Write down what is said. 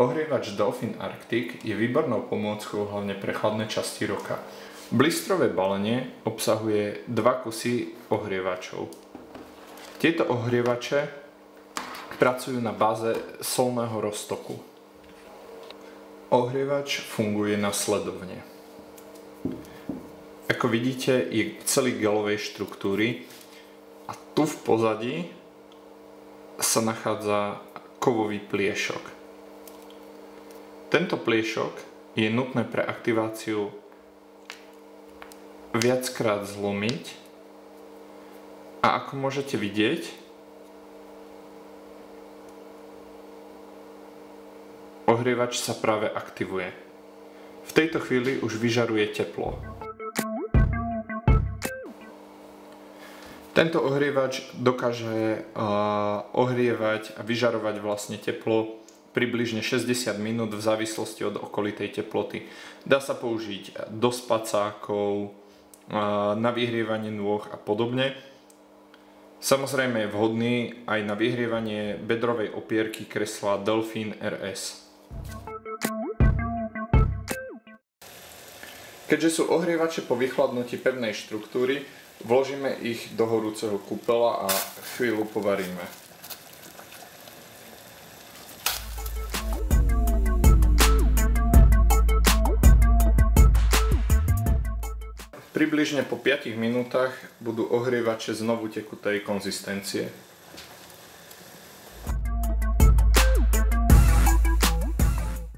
Ohrievač Delfin Arctic je výbornou pomôckou hlavne pre chladné časti roka. Blistrové balenie obsahuje 2 kusy ohrievačov. Tieto ohrievače pracujú na báze solného roztoku. Ohrievač funguje nasledovne. Ako vidíte, je celý gelovej štruktúry a tu v pozadí sa nachádza kovový pliešok. Tento pliešok je nutné pre aktiváciu viackrát zlomiť a ako môžete vidieť, ohrievač sa práve aktivuje. V tejto chvíli už vyžaruje teplo. Tento ohrievač dokáže ohrievať a vyžarovať vlastne teplo približne 60 minút v závislosti od okolitej teploty. Dá sa použiť do spacákov, na vyhrievanie nôh a podobne. Samozrejme je vhodný aj na vyhrievanie bedrovej opierky kresla Delfin RS. Keďže sú ohrievače po vychladnutí pevnej štruktúry, vložíme ich do horúceho kúpela a chvíľu povaríme. Približne po 5 minútach budú ohrievače znovu tekutej konzistencie.